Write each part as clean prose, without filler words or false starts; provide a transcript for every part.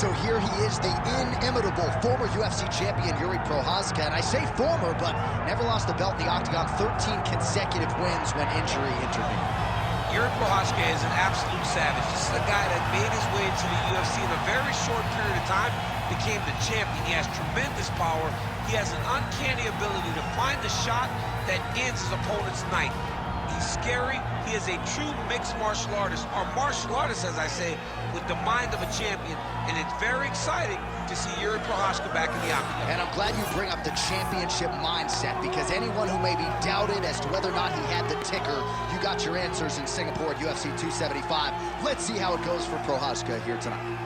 So here he is, the inimitable former UFC champion, Jiri Prochazka. And I say former, but never lost the belt in the octagon, 13 consecutive wins when injury intervened. Jiri Prochazka is an absolute savage. This is a guy that made his way to the UFC in a very short period of time, became the champion. He has tremendous power. He has an uncanny ability to find the shot that ends his opponent's night. He's scary. He is a true mixed martial artist, or martial artist, as I say, with the mind of a champion. And it's very exciting to see Jiri Prochazka back in the octagon. And I'm glad you bring up the championship mindset, because anyone who maybe doubted as to whether or not he had the ticker, you got your answers in Singapore at UFC 275. Let's see how it goes for Prochazka here tonight.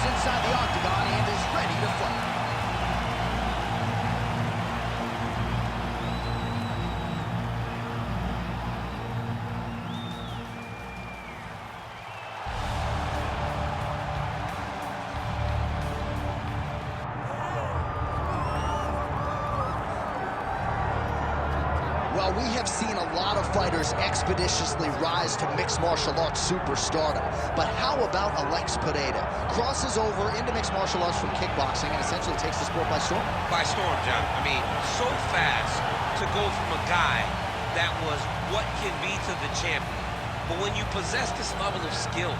Inside the octagon and is ready to fight. Well, we have seen a lot of fighters expeditiously rise to mixed martial arts superstardom. But how about Alex Pereira? Crosses over into mixed martial arts from kickboxing and essentially takes the sport by storm. By storm, John. I mean, so fast to go from a guy that was what can be to the champion. But when you possess this level of skill,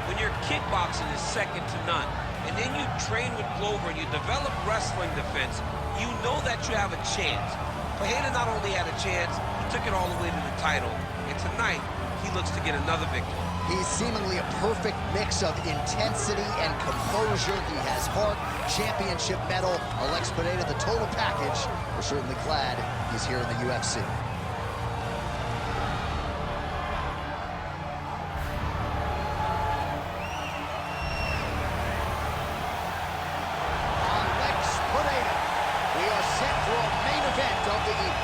when your kickboxing is second to none, and then you train with Glover and you develop wrestling defense, you know that you have a chance. Pereira not only had a chance, he took it all the way to the title. And tonight, he looks to get another victory. He's seemingly a perfect mix of intensity and composure. He has heart, championship medal, Alex Pereira, the total package. We're certainly glad he's here in the UFC. Alex Pereira. We are set for a main event of the evening.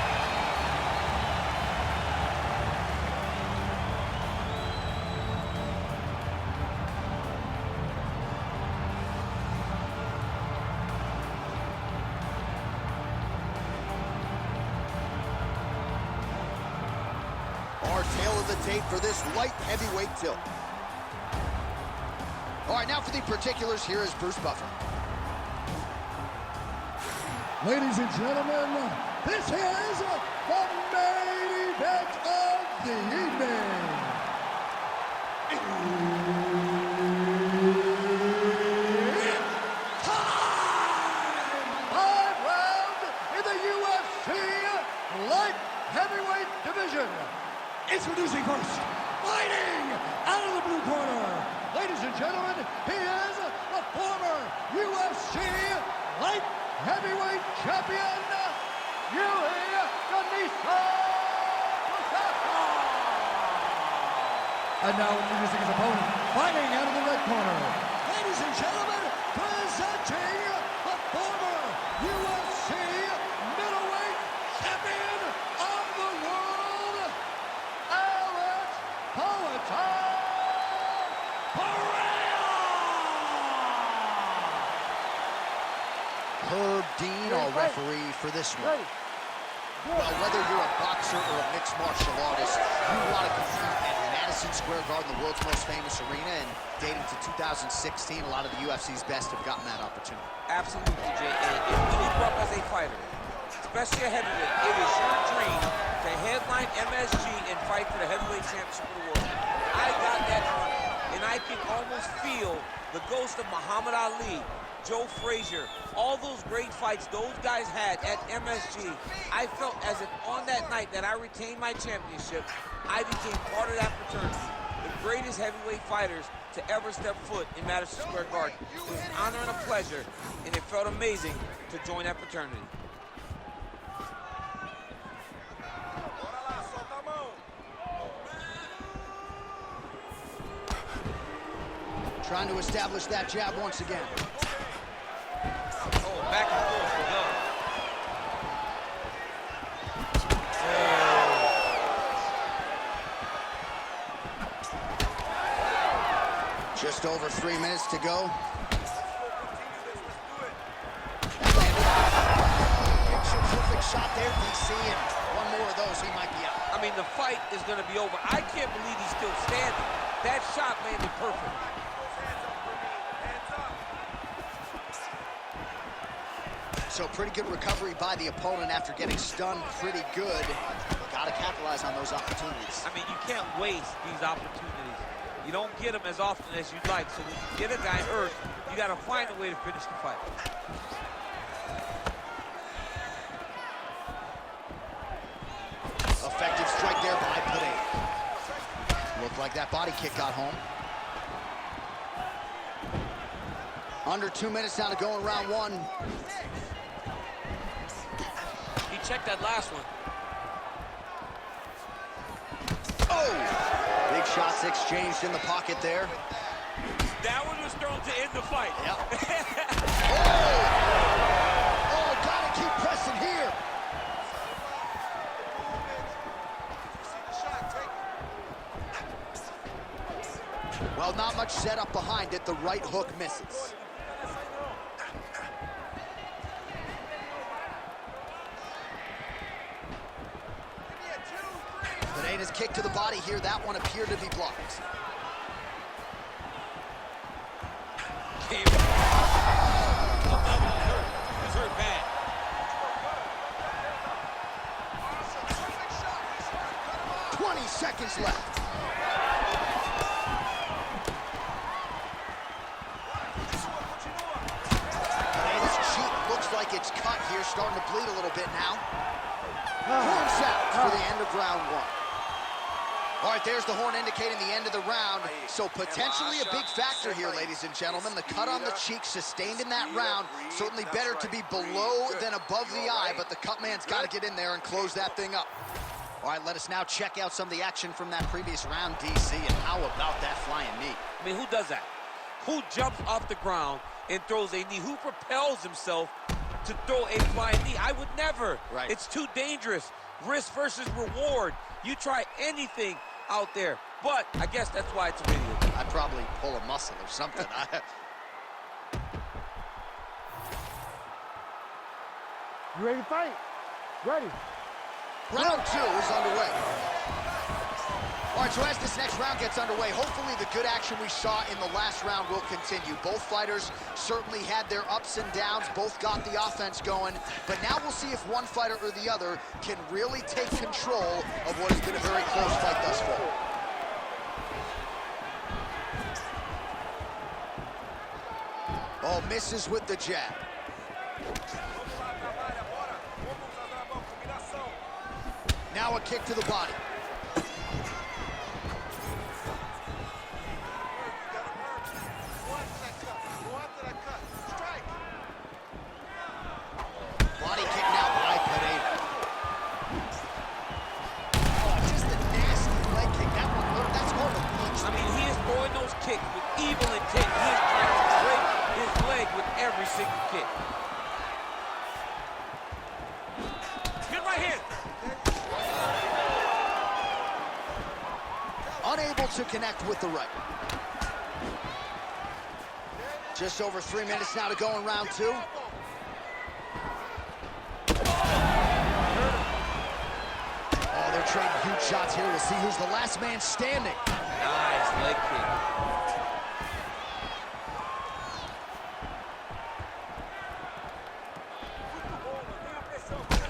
Our tail of the tape for this light heavyweight tilt. All right, now for the particulars, here is Bruce Buffer. Ladies and gentlemen, this is the main event of the evening. It's time! 5 rounds in the UFC light heavyweight division. Introducing first, fighting out of the blue corner. Ladies and gentlemen, he is the former UFC light heavyweight champion, Jiri Prochazka. And now introducing his opponent, fighting out of the red corner. Ladies and gentlemen, presenting the former UFC middleweight champion of the world, Alex Pereira. Herb Dean, our referee for this one. Well, whether you're a boxer or a mixed martial artist, you want to compete at Madison Square Garden, the world's most famous arena, and dating to 2016, a lot of the UFC's best have gotten that opportunity. Absolutely, Jay. And it really grew up as a fighter, especially a heavyweight. It is your dream to headline MSG and fight for the heavyweight championship of the world. I got that dream, and I can almost feel the ghost of Muhammad Ali, Joe Frazier, all those great fights those guys had at MSG. I felt as if on that night that I retained my championship, I became part of that fraternity. The greatest heavyweight fighters to ever step foot in Madison Square Garden. It was an honor and a pleasure, and it felt amazing to join that fraternity. Trying to establish that jab once again. Oh, back and forth we go. Just over 3 minutes to go. Kicks shot there, DC, and one more of those, he might be out. I mean, the fight is going to be over. I can't believe he's still standing. That shot landed perfect. So pretty good recovery by the opponent after getting stunned pretty good. Got to capitalize on those opportunities. I mean, you can't waste these opportunities. You don't get them as often as you'd like. So when you get a guy hurt, you got to find a way to finish the fight. Effective strike there by Pereira. Looked like that body kick got home. Under 2 minutes now to go in round one. He checked that last one. Oh! Big shots exchanged in the pocket there. That one was thrown to end the fight. Yep. Oh, gotta keep pressing here. Well, not much setup behind it. The right hook misses. Pereira's kick to the body here. That one appeared to be blocked. He's hurt bad. Seconds left. Pereira's cheek looks like it's cut here, starting to bleed a little bit now. Horns out for the end of round one. All right, there's the horn indicating the end of the round. So potentially a big factor here, ladies and gentlemen. The cut on the cheek sustained in that round. Certainly better to be below than above the eye, but the cut man's got to get in there and close that thing up. All right, let us now check out some of the action from that previous round, DC, and how about that flying knee? I mean, who does that? Who jumps off the ground and throws a knee? Who propels himself to throw a flying knee? I would never. Right. It's too dangerous. Risk versus reward. You try anything out there, but I guess that's why it's a video. I'd probably pull a muscle or something. You ready to fight? Ready. Round two is underway. All right, so as this next round gets underway, hopefully the good action we saw in the last round will continue. Both fighters certainly had their ups and downs, both got the offense going, but now we'll see if one fighter or the other can really take control of what has been a very close fight thus far. Oh, misses with the jab. Now a kick to the body. Body kick now by Pereira. Oh, just a nasty leg kick. That one hurt. That's hard to reach. I mean, he is throwing those kicks with evil intent. He is trying to break his leg with every single kick. Good right hand. Unable to connect with the right. Just over 3 minutes now to go in round two. Oh, they're trading huge shots here. We'll see who's the last man standing. Nice leg kick.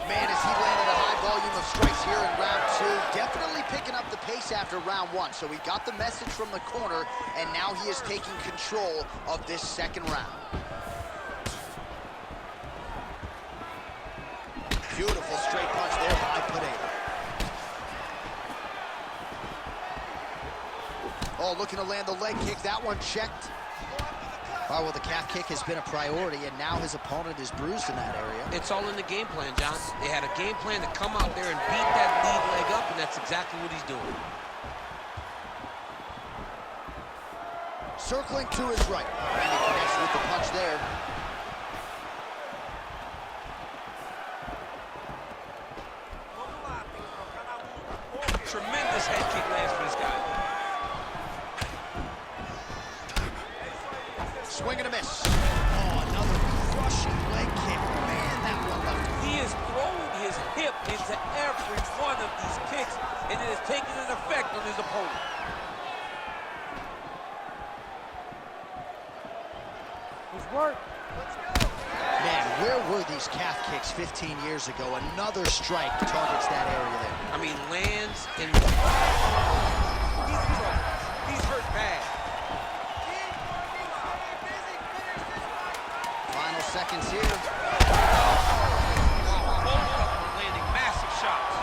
Man, as he landed a high volume of strikes here in round two, definitely picking up the pace after round one. So he got the message from the corner, and now he is taking control of this second round. Beautiful straight punch there by Pereira. Oh, looking to land the leg kick. That one checked. Oh, well, the calf kick has been a priority, and now his opponent is bruised in that area. It's all in the game plan, John. They had a game plan to come out there and beat that lead leg up, and that's exactly what he's doing. Circling to his right, and he connects with the punch there. Tremendous head kick lands for this guy. Swing and a miss. Oh, another crushing leg kick. Man, that one left. He is throwing his his hip into every one of these kicks, and it has taken an effect on his opponent. Good work. Man, where were these calf kicks 15 years ago? Another strike targets that area there. I mean, lands and he's in trouble. He's hurt bad. Final seconds here. Landing massive shots.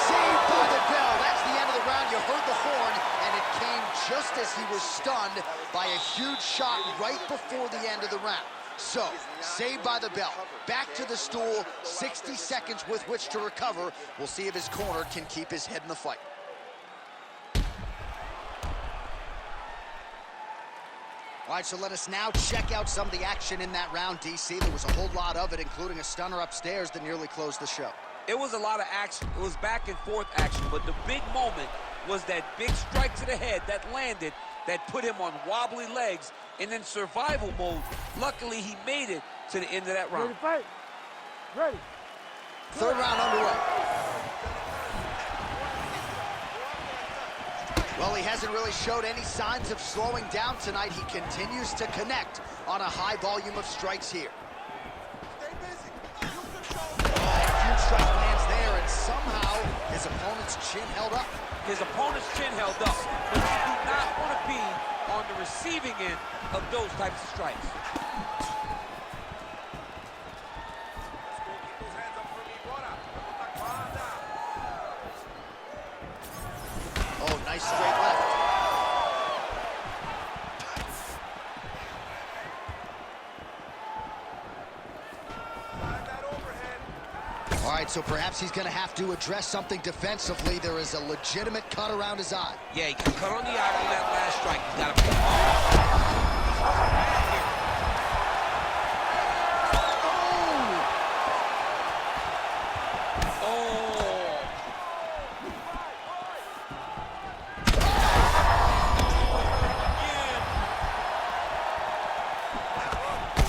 Saved by the bell. That's the end of the round. You heard the horn, and it came just as he was stunned by a huge shot right before the end of the round. So, saved by the bell. Back to the stool, 60 seconds with which to recover. We'll see if his corner can keep his head in the fight. All right, so let us now check out some of the action in that round, DC. There was a whole lot of it, including a stunner upstairs that nearly closed the show. It was a lot of action. It was back and forth action, but the big moment was that big strike to the head that landed, that put him on wobbly legs, and in survival mode. Luckily, he made it to the end of that round. Ready to fight. Ready. Third round underway. Well, he hasn't really showed any signs of slowing down tonight. He continues to connect on a high volume of strikes here. Huge strike lands there, and somehow his opponent's chin held up. His opponent's chin held up, but you do not want to be on the receiving end of those types of strikes. Oh, nice straight left. All right, so perhaps he's going to have to address something defensively. There is a legitimate cut around his eye. Yeah, he got cut on the eye on that last strike. He's got to pay off.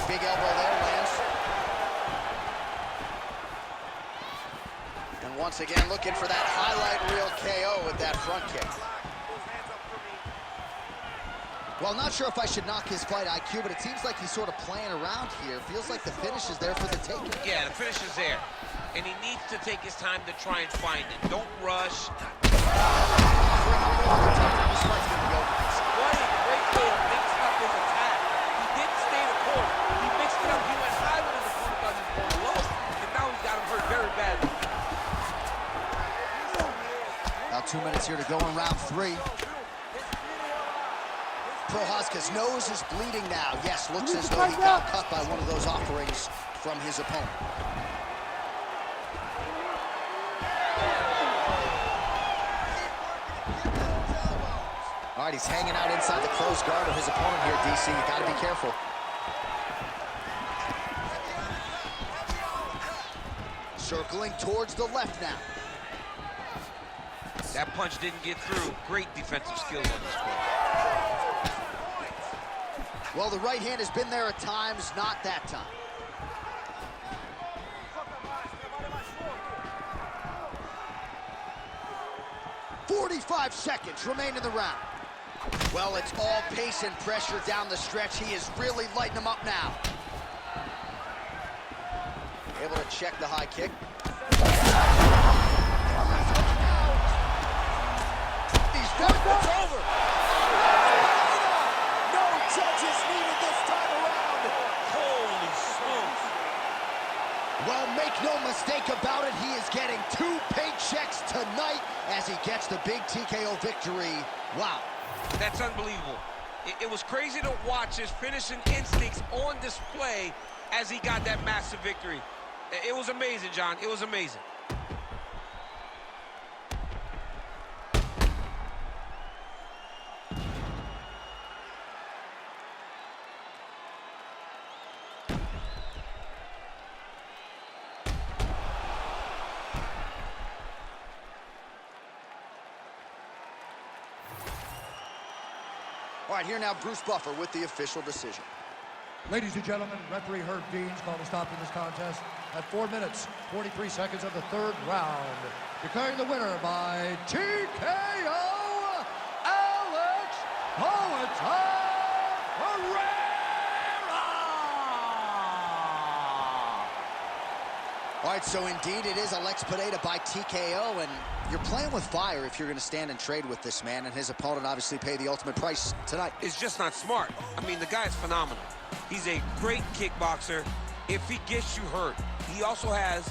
Big elbow there, lands. And once again, looking for that highlight reel KO with that front kick. Well, not sure if I should knock his fight IQ, but it seems like he's sort of playing around here. Feels like the finish is there for the taking. Yeah, the finish is there. And he needs to take his time to try and find it. Don't rush. What a great way to mix up his attack. He didn't stay the corner. He mixed it up. He went high when his opponent thought he was going low. And now he's got him hurt very badly. About 2 minutes here to go in round 3. Prochazka's nose is bleeding now. Yes, looks as though he got cut by one of those offerings from his opponent. All right, he's hanging out inside the closed guard of his opponent here, DC. You gotta be careful. Circling towards the left now. That punch didn't get through. Great defensive skills on this one. Well, the right hand has been there at times, not that time. "45 seconds remain in the round." Well, it's all pace and pressure down the stretch. He is really lighting them up now. Able to check the high kick. It's over. No judges needed this time around. Holy smokes. Well, make no mistake about it, he is getting 2 paychecks tonight as he gets the big TKO victory. Wow. That's unbelievable. It was crazy to watch his finishing instincts on display as he got that massive victory. It was amazing, John. It was amazing. All right, here now Bruce Buffer with the official decision. Ladies and gentlemen, referee Herb Dean's called a stop to this contest at 4 minutes, 43 seconds of the third round. Declaring the winner by TKO, Alex Pereira! All right, so indeed it is Alex Pereira by TKO, and you're playing with fire if you're going to stand and trade with this man, and his opponent obviously paid the ultimate price tonight. It's just not smart. I mean, the guy's phenomenal. He's a great kickboxer. If he gets you hurt, he also has